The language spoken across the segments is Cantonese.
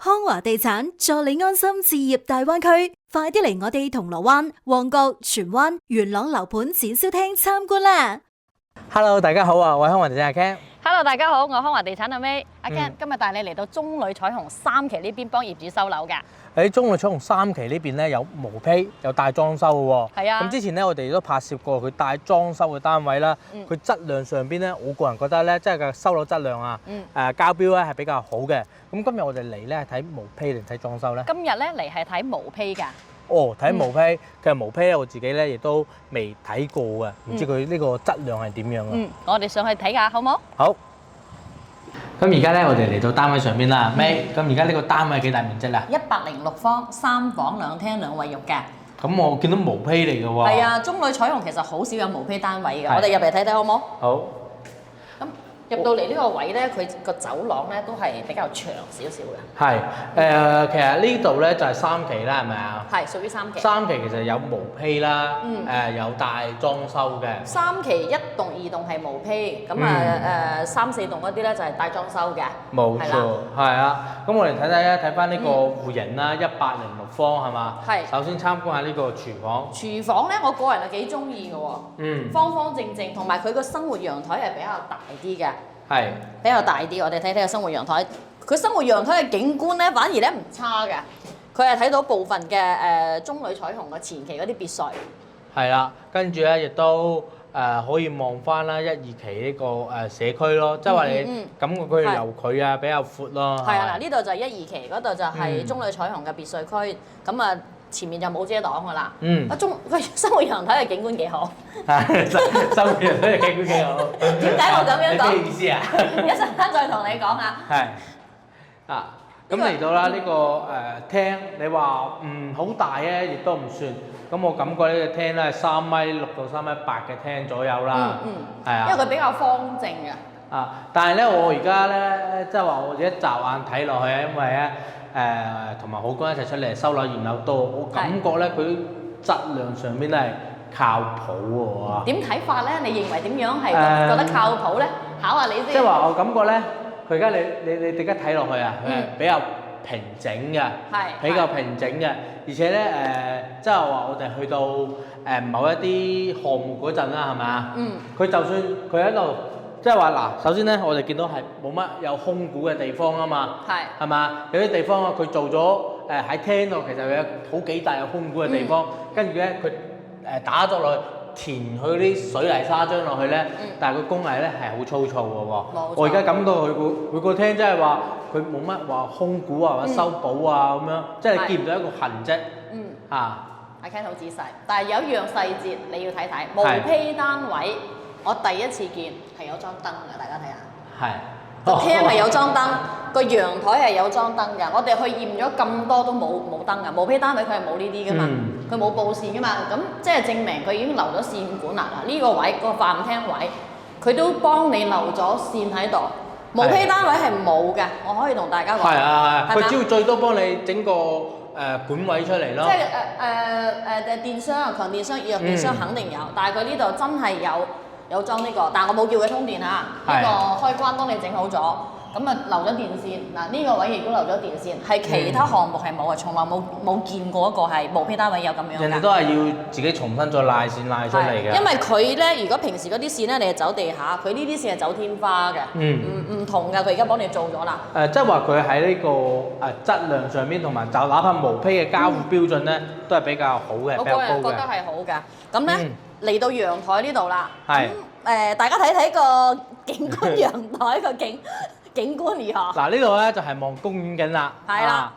康華地產助你安心置業大灣區，快啲嚟我哋銅鑼灣、旺角、荃灣、元朗樓盤展銷廳參觀啦 Hello， 大家好啊！我係康華地產阿 Ken。Hello， 大家好，我係康華地產阿 May。阿 Ken，今日帶你嚟到中旅彩虹3期呢邊幫業主收樓㗎。喺中旅彩虹3期呢邊咧有毛坯，有帶裝修嘅喎。係啊。咁之前咧我哋都拍攝過佢帶裝修嘅單位啦。佢質量上邊咧，我個人覺得咧，即係個收樓質量啊，交標咧係比較好嘅。咁今日我哋嚟咧係睇毛坯定睇裝修咧？今日咧嚟係睇毛坯㗎。哦，睇毛坯，其實毛坯咧我自己咧亦都未睇過嘅，唔知佢呢個質量係點樣啊？我哋上去睇下好冇？好。咁而家咧，我哋嚟到單位上邊啦，May。咁而家呢個單位幾大面積啦？106方，3房2廳2衛浴嘅。咁我見到毛坯嚟嘅喎。係啊，中旅彩虹其實好少有毛坯單位嘅，我哋入嚟睇睇好冇？好。咁入到嚟呢個位咧，佢個走廊咧都係比較長少少嘅。係其實呢度咧就係3期啦，係咪啊？係屬於3期。3期其實有毛坯啦，有帶裝修嘅。3期1棟2棟係毛坯，咁3、4棟嗰啲咧就係帶裝修嘅。冇錯，係啊。咁我哋睇睇咧，睇翻呢個戶型啦，106方係嘛？係。首先參觀下呢個廚房。廚房咧，我個人係幾中意嘅喎。方方正正，同埋佢個生活陽台係比較大啲嘅。係。比較大啲，我哋睇睇個生活陽台。佢生活陽台嘅景觀咧，反而咧唔差嘅。佢係睇到部分嘅中旅彩虹嘅前期嗰啲別墅。係啦，跟住咧亦都可以望翻啦1、2期呢個社區咯，即係話你感覺佢遊佢啊比較闊咯。係啊，嗱呢度就係1、2期，嗰度就係中旅彩虹嘅別墅區。咁啊前面就冇遮擋㗎啦。生活陽台嘅景觀幾好。生活陽台嘅景觀幾好。點解我咁樣講？咩意思啊？一陣間再同你講啊。係。咁嚟到啦呢個廳，你話好大咧，亦都唔算。咁我感覺呢個廳咧係3.6米到3.8米嘅廳左右啦。係啊。因為佢比較方正嘅。但係咧，我而家咧，即係話我一驟眼睇落去啊，因為咧同埋好哥一齊出嚟收樓驗樓多，我感覺咧佢質量上邊咧係靠譜喎。點睇法咧？你認為點樣係覺得靠譜咧？考下你先。即係話我感覺咧。佢而家你而家睇落去啊，比較平整嘅，比較平整嘅，而且咧即係話我哋去到某一啲項目嗰陣啦，係咪啊？佢就算佢喺度，即係話嗱，首先咧我哋見到係冇乜有空鼓嘅地方啊嘛，係嘛？有啲地方啊，佢做咗喺廳度，其實有好幾大有空鼓嘅地方，跟住咧佢打咗落去。填佢啲水泥沙漿落去咧，但係個工藝咧係好粗糙嘅喎。我而家感覺佢個廳真係話佢冇乜話空鼓啊或者修補啊咁樣，即係你見唔到一個痕跡。阿 Ken 好仔細，但係有一樣細節你要睇睇，毛坯單位我第一次見係有裝燈嘅，大家睇下。係。個廳係有裝燈，個陽台係有裝燈㗎。我哋去驗咗咁多都冇燈㗎。毛坯單位佢係冇呢啲㗎嘛，佢冇佈線㗎嘛。咁即係證明佢已經留咗線管啦。嗱呢個位個飯廳位，佢都幫你留咗線喺度。毛坯單位係冇嘅，我可以同大家講。係啊係。佢只要最多幫你整個管位出嚟咯。即係電箱、強電箱、弱電箱肯定有，但係佢呢度真係有裝呢個，但係我冇叫佢充電嚇。呢個開關當你整好咗，咁啊留咗電線。嗱呢個位亦都留咗電線，係其他項目係冇嘅，從來冇見過一個係毛坯單位有咁樣㗎。人哋都係要自己重新再拉線拉出嚟嘅。因為佢咧，如果平時嗰啲線咧，你係走地下，佢呢啲線係走天花嘅。唔同㗎，佢而家幫你做咗啦。即係話佢喺呢個質量上邊，同埋就哪怕毛坯嘅交付標準咧，都係比較好嘅，比較高嘅。我個人覺得係好㗎。咁咧。嚟到陽台呢度啦，咁大家睇睇個景觀陽台個景觀如何？嗱呢度咧就係望公園景啦，係啦，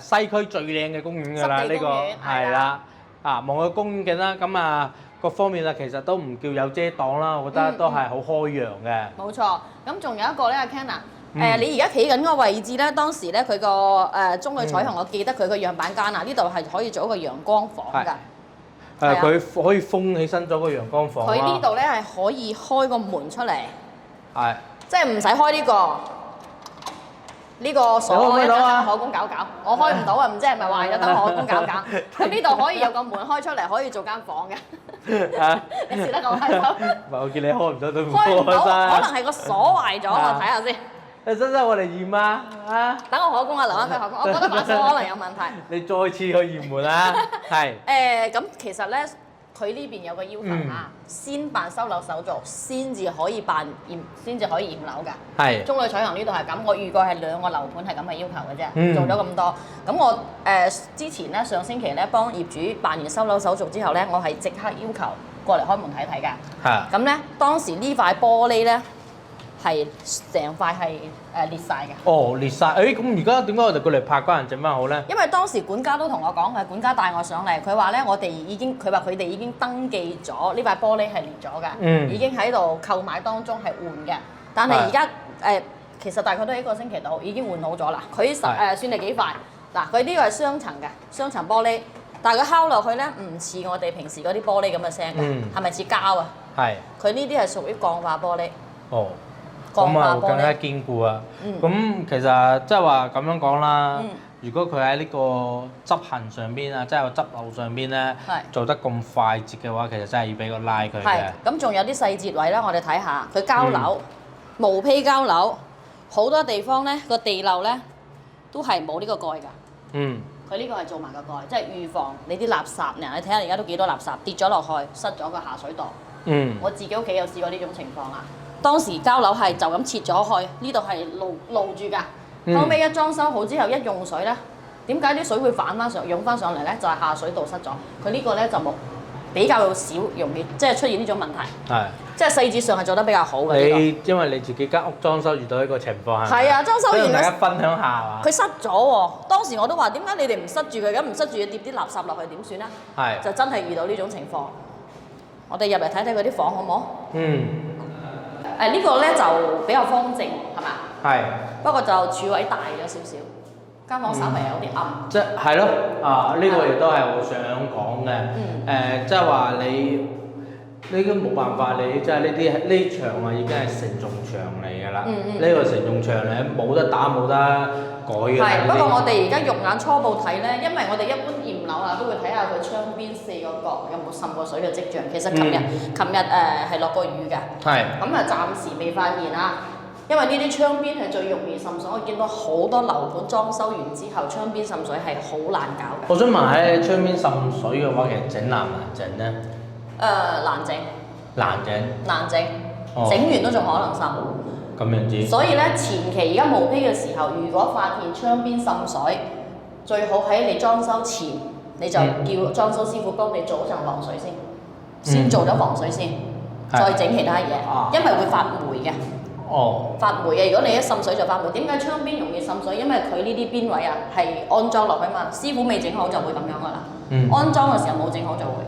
西區最靚嘅公園㗎啦，呢個係啦，望個公園景啦，咁啊各方面啊其實都唔叫有遮擋啦，我覺得都係好開揚嘅。冇錯，咁仲有一個咧，阿 Ken 啊，你而家企緊嗰個位置咧，當時咧佢個中旅彩虹，我記得佢個樣板間啊，呢度係可以做一個陽光房㗎。佢可以封起身咗個陽光房啦。佢呢度咧係可以開個門出嚟，係，即係唔使開呢個鎖，一陣間可工搞搞，我開唔到啊，唔知係咪壞咗，等我可工搞搞。咁呢度可以有個門開出嚟，可以做間房嘅。你試得咁開心？唔係，我見你開唔到都唔開心。可能係個鎖壞咗，我睇下先。使唔使我嚟驗啊？啊！等我可供啊，留翻佢可供。我覺得把手可能有問題。你再次去驗門啊？係。咁其實咧，佢呢邊有個要求啊，先辦收樓手續，先至可以驗樓㗎。係。中旅彩虹呢度係咁，我預計係2個樓盤係咁嘅要求嘅啫。嗯。做咗咁多，咁我之前咧上星期咧幫業主辦完收樓手續之後咧，我係即刻要求過嚟開門睇睇㗎。係。咁咧當時呢塊玻璃咧係成塊係裂晒嘅。哦，裂晒！咁而家點解我哋過嚟拍嗰人整翻好咧？因為當時管家都同我講，係管家帶我上嚟，佢話咧佢話佢哋已經登記咗呢塊玻璃係裂咗㗎，已經喺度購買當中係換嘅。但係而家其實大概都係1個星期度，已經換好咗啦。佢算係幾快。嗱，佢呢個係雙層嘅，雙層玻璃，但係佢敲落去咧唔似我哋平時嗰啲玻璃咁嘅聲嘅，係咪似膠啊？係。佢呢啲係屬於鋼化玻璃。哦。咁啊，更加堅固啊！咁其實即係話咁樣講啦，如果佢喺呢個執行上邊啊，即係個執樓上邊咧，做得咁快捷嘅話，其實真係要俾個拉佢嘅。係。咁仲有啲細節位啦，我哋睇下佢膠樓、毛坯膠樓，好多地方咧個地漏咧都係冇呢個蓋㗎。佢呢個係做埋個蓋，即係預防你啲垃圾。嗱，你睇下而家都幾多垃圾跌咗落去，塞咗個下水道。我自己屋企有試過呢種情況啦。當時膠樓係就咁切咗去，呢度係露住㗎。後尾一裝修好之後，一用水咧，點解啲水會反翻上湧翻上嚟咧？就係下水道塞咗。佢呢個咧就冇比較少容易即係出現呢種問題。係。即係細節上係做得比較好嘅。因為你自己間屋裝修遇到呢個情況係。係啊，裝修完大家分享下啊。佢塞咗喎，當時我都話點解你哋唔塞住佢？咁唔塞住，跌啲垃圾落去點算啊？係。就真係遇到呢種情況。我哋入嚟睇睇佢啲房好唔好？呢個咧就比較方正，係嘛？係。不過就柱位大咗少少，間房稍微有啲暗。即係咯，呢個亦都係我想講嘅。即係話你都冇辦法，你即係呢牆啊已經係承重牆嚟㗎啦。呢個承重牆咧冇得打冇得改嘅。係，不過我哋而家肉眼初步睇咧，因為我哋一般驗樓啊都會睇下佢窗邊4個角有冇滲過水嘅跡象。其實琴日係落過雨㗎。係。咁啊，暫時未發現啊，因為呢啲窗邊係最容易滲水。我見到好多樓盤裝修完之後，窗邊滲水係好難搞㗎。我想問喺窗邊滲水嘅話，其實整難唔難整咧？難整。難整。難整。整完都仲可能滲。咁樣子。所以咧，前期而家毛坯嘅時候，如果發現窗邊滲水，最好喺你裝修前，你就叫裝修師傅幫你做一陣防水先做咗防水先，再整其他嘢，因為會發霉嘅。發霉嘅，如果你一滲水就發霉。點解窗邊容易滲水？因為佢呢啲邊位啊係安裝落去嘛，師傅未整好就會咁樣噶啦。安裝嘅時候冇整好就會。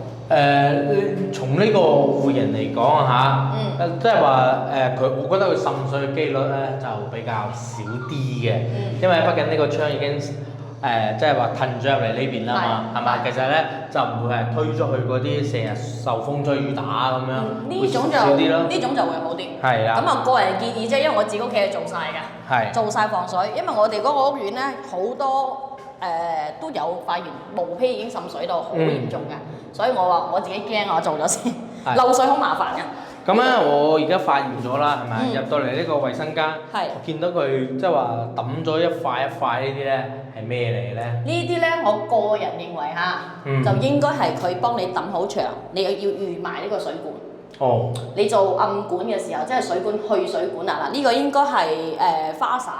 從呢個戶型嚟講啊即係話我覺得佢滲水嘅機率咧就比較少啲嘅，因為畢竟呢個窗已經即係話騰咗入嚟呢邊啦嘛，係嘛？其實咧就唔會係推出去嗰啲成日受風吹雨打咁樣，會少啲咯。呢種就會好啲。係啦。咁啊，個人建議啫，因為我自己屋企係做晒㗎，做晒防水。因為我哋嗰個屋苑咧好多都有發現毛坯已經滲水到好嚴重嘅。所以我話我自己驚，我做咗先。漏水好麻煩㗎。咁咧，我而家發現咗啦，係咪？入到嚟呢個衞生間，我見到佢即係話揼咗一塊一塊呢啲咧，係咩嚟咧？呢啲咧，我個人認為嚇，就應該係佢幫你揼好牆，你又要預埋呢個水管。哦。你做暗管嘅時候，即係水管去水管啊！嗱，呢個應該係花灑。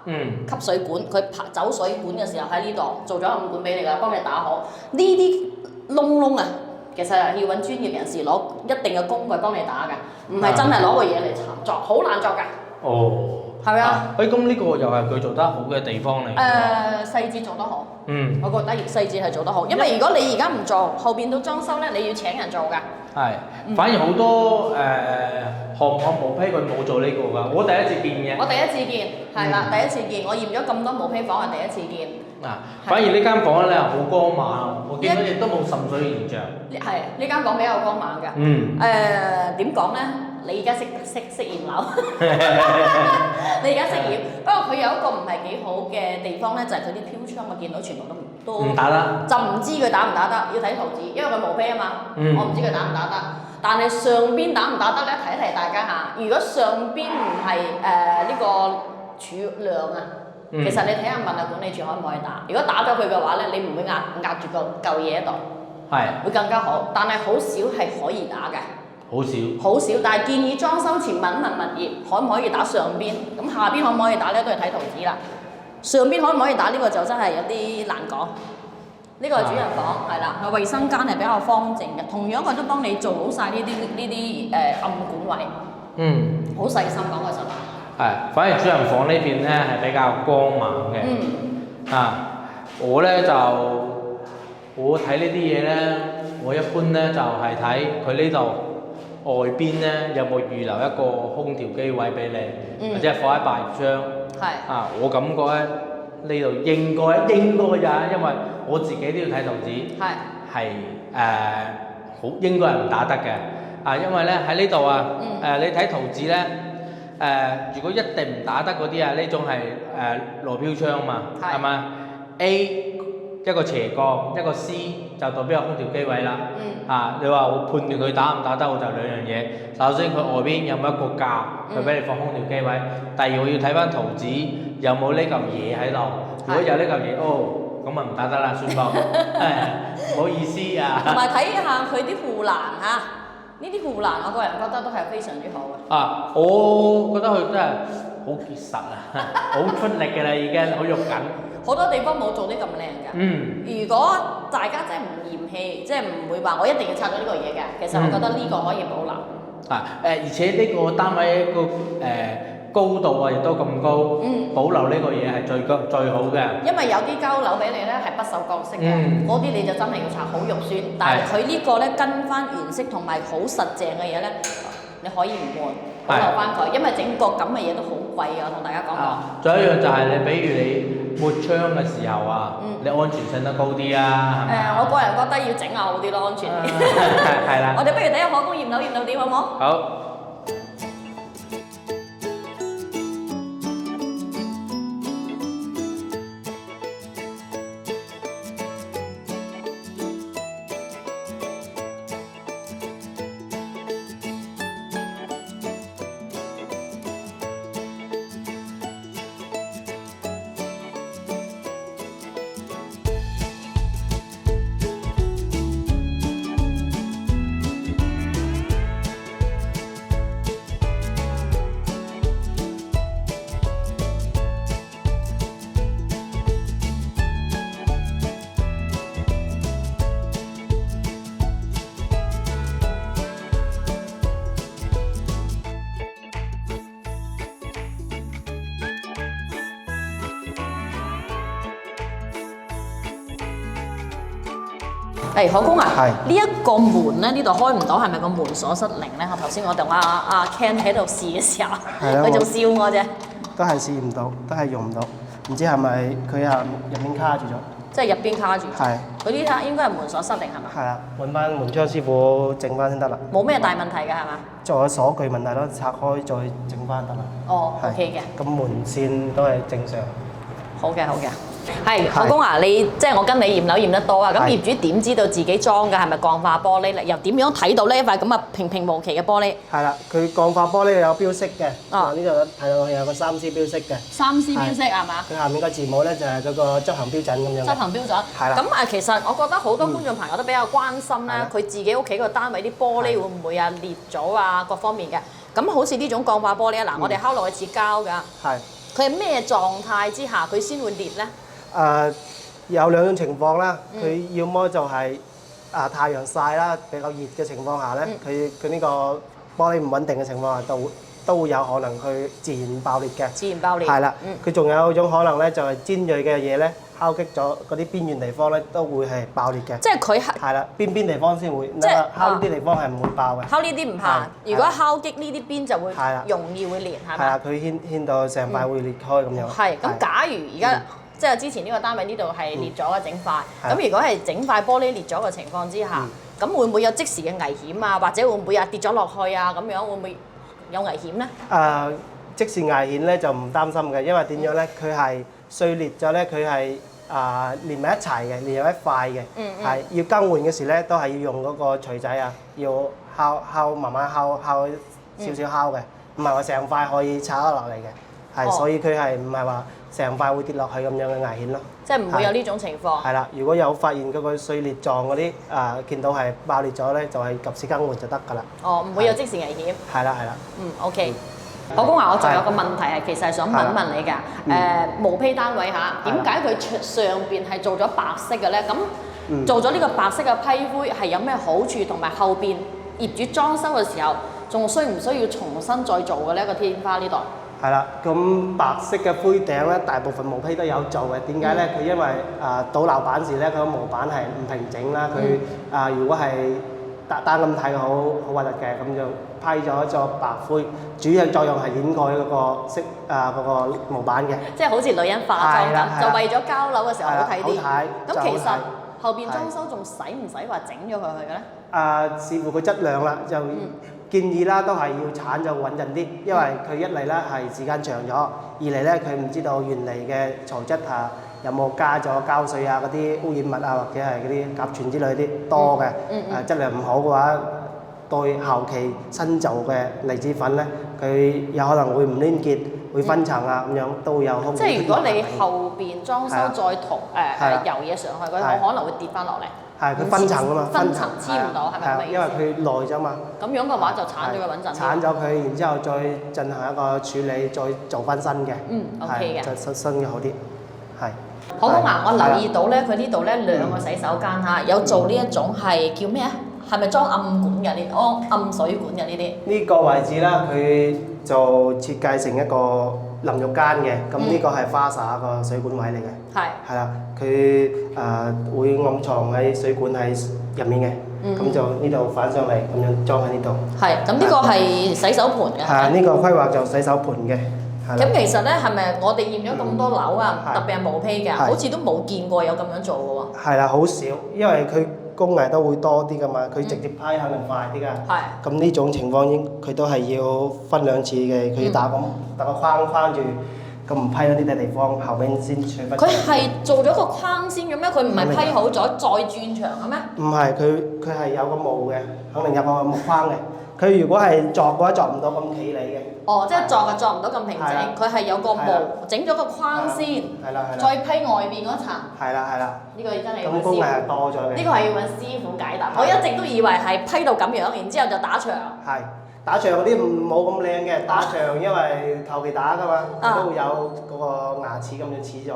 吸水管，佢走水管嘅時候喺呢度做咗暗管俾你㗎，幫你打好。呢啲窿啊，其實要揾專業人士攞一定嘅工具幫你打㗎，唔係真係攞個嘢嚟作，好難作㗎。哦，係咪啊？咁呢個又係佢做得好嘅地方嚟。細節做得好。我覺得細節係做得好，因為如果你而家唔做，後邊到裝修咧，你要請人做㗎。係，反而好多項目毛坯佢冇做呢個㗎，我第一次見嘅。我第一次見，係啦，第一次見，我驗咗咁多毛坯房係第一次見。反而呢間房咧好光猛，我見到亦都冇滲水現象。係，呢間房比較光猛㗎。點講咧？你而家識驗樓，你而家識驗。不過佢有一個唔係幾好嘅地方咧，就係佢啲飄窗，我見到全部都唔打得，就唔知佢打唔打得，要睇圖紙，因為佢毛坯啊嘛，我唔知佢打唔打得。但係上邊打唔打得咧？提一提大家嚇，如果上邊唔係呢個儲量啊。其實你睇下物流管理處可唔可以打？如果打咗佢嘅話咧，你唔會壓住嚿嘢喺度，會更加好。但係好少係可以打嘅，好少。但係建議裝修前問物業可唔可以打上邊，咁下邊可唔可以打咧都係睇圖紙啦。上邊可唔可以打呢個就真係有啲難講。呢個係主人房係啦，衞生間係比較方正嘅，同樣佢都幫你做好晒呢啲暗管位。好細心講個實話。反而主人房呢邊咧係比較光猛嘅。我咧就睇呢啲嘢咧，我一般咧就係睇佢呢度外邊咧有冇預留一個空調機位俾你，或者係放喺百葉窗。我感覺咧呢度應該㗎，因為我自己都要睇圖紙。好應該係唔打得嘅。因為咧喺呢度你睇圖紙咧。如果一定唔打得嗰啲呢種係螺標窗嘛，係嘛 ？A 一個斜角，一個 C 就代表有空調機位啦。你話我判斷佢打唔打得，我就兩樣嘢。首先佢外邊有冇一個架，佢俾你放空調機位。第二我要睇翻圖紙有冇呢嚿嘢喺度。如果有呢嚿嘢，咁咪唔打得啦，算噃。唔好意思啊。同埋睇下佢啲護欄呢啲護欄我個人覺得都係非常之好嘅。我覺得佢真係好結實好出力嘅啦，已經好肉緊。好多地方冇做啲咁靚㗎。如果大家真係唔嫌棄，即係唔會話我一定要拆咗呢個嘢嘅，其實我覺得呢個可以保留。而且呢個單位個高度亦都咁高，保留呢個嘢係最好嘅。因為有啲交樓俾你咧係不鏽鋼式嘅，嗰啲你就真係要拆好肉酸。但係佢呢個咧跟翻原色同埋好實淨嘅嘢咧，你可以唔換，保留翻佢，因為整個咁嘅嘢都好貴啊！我同大家講講。仲有一樣就係你，比如你抹窗嘅時候你安全性都高啲啊，係咪？我個人覺得要整下好啲咯，安全啲。係啦。我哋不如睇下可供驗樓點好唔好？好。可供啊！呢一個門咧，呢度開唔到，係咪個門鎖失靈咧？頭先我同阿 Ken 喺度試嘅時候，佢仲笑我啫。都係試唔到，都係用唔到，唔知係咪佢入邊卡住咗？即係入邊卡住。係。佢呢下應該係門鎖失靈係嘛？係啊，揾翻門窗師傅整翻先得啦。冇咩大問題㗎係嘛？仲有鎖具問題咯，拆開再整翻得啦。OK 嘅。咁門線都係正常。好嘅。可供啊，你即係我跟你驗樓驗得多啊，咁業主點知道自己裝嘅係咪鋼化玻璃咧？又點樣睇到呢一塊咁啊平無奇嘅玻璃？係啦，佢鋼化玻璃有標識嘅。呢度睇到有個3C 標識嘅。3C 標識係嘛？佢下面個字母咧就係嗰個執行標準咁樣。執行標準。係啦。咁其實我覺得好多觀眾朋友都比較關心咧，佢自己屋企個單位啲玻璃會唔會裂咗啊？各方面嘅。咁好似呢種鋼化玻璃啊，嗱，我哋敲落去似膠㗎。係。佢係咩狀態之下佢先會裂咧？有兩種情況啦，佢要麼就係太陽曬啦，比較熱嘅情況下咧，佢呢個玻璃唔穩定嘅情況下，都會有可能去自然爆裂嘅。自然爆裂。係啦，佢仲有一種可能咧，就係尖鋭嘅嘢咧，敲擊咗嗰啲邊緣地方咧，都會係爆裂嘅。即係佢係啦，邊地方先會，即係敲呢啲地方係唔會爆嘅。敲呢啲唔怕，如果敲擊呢啲邊就會容易會裂，係咪？係啊，佢牽到成塊會裂開咁樣。係，咁假如而家即係之前呢個單位呢度係裂咗嘅整塊，咁如果係整塊玻璃裂咗嘅情況之下，咁會唔會有即時嘅危險啊？或者會唔會跌咗落去啊？咁樣會唔會有危險咧？即時危險咧就唔擔心嘅，因為點樣咧？佢係碎裂咗咧，佢係連埋一齊嘅，連有一塊嘅，係要更換嘅時咧，都係要用嗰個錘仔啊，要敲慢慢敲少少敲嘅，唔係話成塊可以拆得落嚟嘅。係，所以佢係唔係話成塊會跌落去咁樣嘅危險咯。即係唔會有呢種情況。係啦，如果有發現嗰個碎裂狀嗰啲見到係爆裂咗咧，就係及時更換就得㗎啦。哦，唔會有即時危險。係啦，係啦。OK。可公話我仲有個問題係，其實係想問一問你㗎。毛坯單位嚇，點解佢上邊係做咗白色嘅咧？咁做咗呢個白色嘅批灰係有咩好處？同埋後邊業主裝修嘅時候，仲需唔需要重新再做嘅呢？個天花呢度？係啦，咁白色嘅灰頂咧，大部分毛坯都有做嘅。點解咧？佢因為倒樓板時咧，佢個模板係唔平整啦。佢如果係單咁睇好核突嘅，咁就批咗做白灰，主要作用係掩蓋嗰個嗰個模板嘅。即係好似女人化妝咁，就為咗交樓嘅時候好睇啲。咁其實後邊裝修仲使唔使話整咗佢去嘅咧？視乎佢質量啦，就建議啦，都係要鏟就穩陣啲，因為佢一嚟咧係時間長咗，二嚟咧佢唔知道原嚟嘅材質有冇加咗膠水嗰啲污染物或者係嗰啲甲醛之類啲多嘅，質量唔好嘅話，對後期新做嘅離子粉咧，佢有可能會唔黏結，會分層咁樣都會有風險。即係如果你後邊裝修再塗油嘢上去，佢可能會跌翻落嚟。係佢分層啊嘛，分層黐唔到，係咪咁嘅意思？因為佢耐咗嘛。咁樣嘅話就鏟咗佢穩陣。鏟咗佢，然之後再進行一個處理，再做翻新嘅。OK 嘅。再新嘅好啲。係。可公我留意到咧，佢呢度咧兩個洗手間嚇，有做呢一種係叫咩啊？係咪裝暗管嘅呢？暗水管嘅呢啲？呢個位置啦，佢就設計成一個淋浴間嘅，咁呢個係花灑個水管位嚟嘅。係啦，佢會暗藏喺水管喺入面嘅，咁就呢度反上嚟咁樣裝喺呢度。係，咁呢個係洗手盤嘅。係呢個規劃就洗手盤嘅。咁其實咧，係咪我哋驗咗咁多樓特別係毛坯嘅，好似都冇見過有咁樣做嘅喎？係啦，好少，因為佢工藝都會多啲噶嘛，佢直接批肯定快啲㗎。係。咁呢種情況佢都係要分兩次嘅，佢要打個框住，咁唔批嗰啲地方，後邊先取分。佢係做咗個框先嘅咩？佢唔係批好咗再轉牆嘅咩？唔係，佢係有個模嘅，肯定有個木框嘅。佢如果係鑿嘅話，鑿唔到咁企理嘅。哦，即係鑿就鑿唔到咁平整，佢係有個模整咗個框先，再批外邊嗰層。係啦。呢個真係要揾師傅。咁工藝係多咗嘅。呢個係要揾師傅解答。我一直都以為係批到咁樣，然之後就打牆。係打牆嗰啲冇咁靚嘅，打牆因為求其打㗎嘛，都會有嗰個牙齒咁樣齒狀。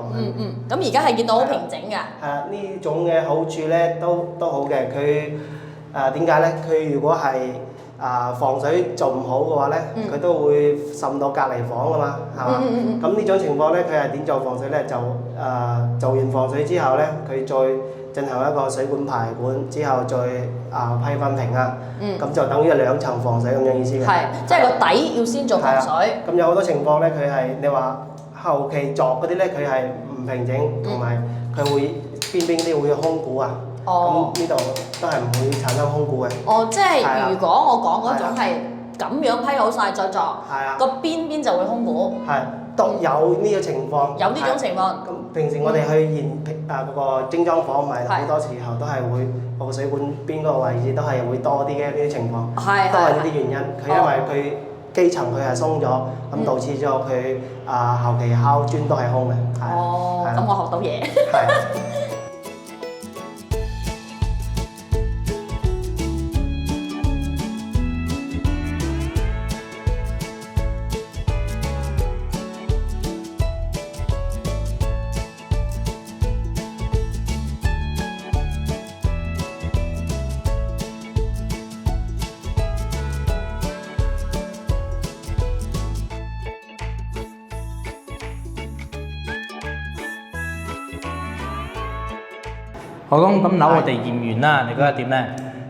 咁而家係見到好平整㗎。係啊，呢種嘅好處咧都好嘅，佢點解咧？佢如果係防水做唔好嘅話咧，佢都會滲到隔離房㗎嘛，係嘛？咁呢種情況咧，佢係點做防水咧？就做完防水之後咧，佢再進行一個水管排管，之後再批分平啊。咁就等於兩層防水咁樣意思嘅。係，即係個底要先做防水。咁有好多情況咧，佢係你話後期鑿嗰啲咧，佢係唔平整，同埋佢會邊啲會空鼓啊。咁呢度都係唔會產生空鼓嘅。即係如果我講嗰種係咁樣批好晒再鑿，個邊就會空鼓。係，都有呢個情況。有呢種情況。咁平時我哋去嗰個精裝房咪好多時候都係會個水管邊個位置都係會多啲嘅呢啲情況。係。都係呢啲原因。佢因為佢基層佢係鬆咗，咁導致咗佢後期敲磚都係空嘅。咁我學到嘢。係。好咁樓我哋驗完啦，你覺得點咧？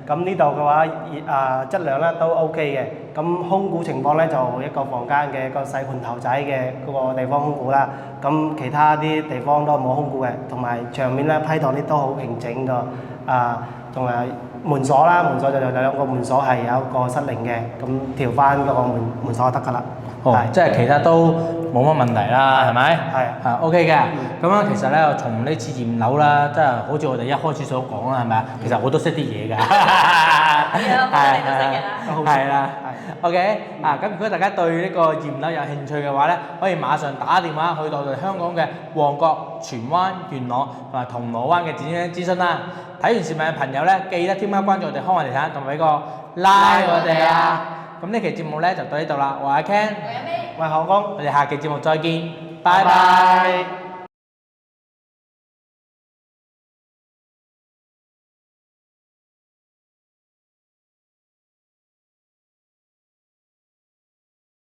咁呢度嘅話，質量咧都 OK 嘅。咁空鼓情況咧就一個房間嘅一個細盤頭仔嘅嗰個地方空鼓啦。咁其他啲地方都冇空鼓嘅，同埋牆面咧批盪啲都好平整個。仲有門鎖啦，門鎖就有兩個門鎖係有一個失靈嘅，咁調翻嗰個門鎖就得㗎啦。哦，即係其他都冇乜問題啦，係咪？係。OK 嘅。咁樣其實咧，從呢次驗樓啦，即係好似我哋一開始所講啦，係咪啊？其實我都識啲嘢㗎。係啦。OK。咁如果大家對呢個驗樓有興趣嘅話咧，可以馬上打電話去到我哋香港嘅旺角、荃灣、元朗同埋銅鑼灣嘅展廳諮詢啦。睇完視頻嘅朋友咧，記得添加關注我哋康華地產，同埋俾個拉我哋啊！咁呢期節目咧就到呢度啦，我係阿 Ken，我係何工，我哋下期節目再見，拜拜。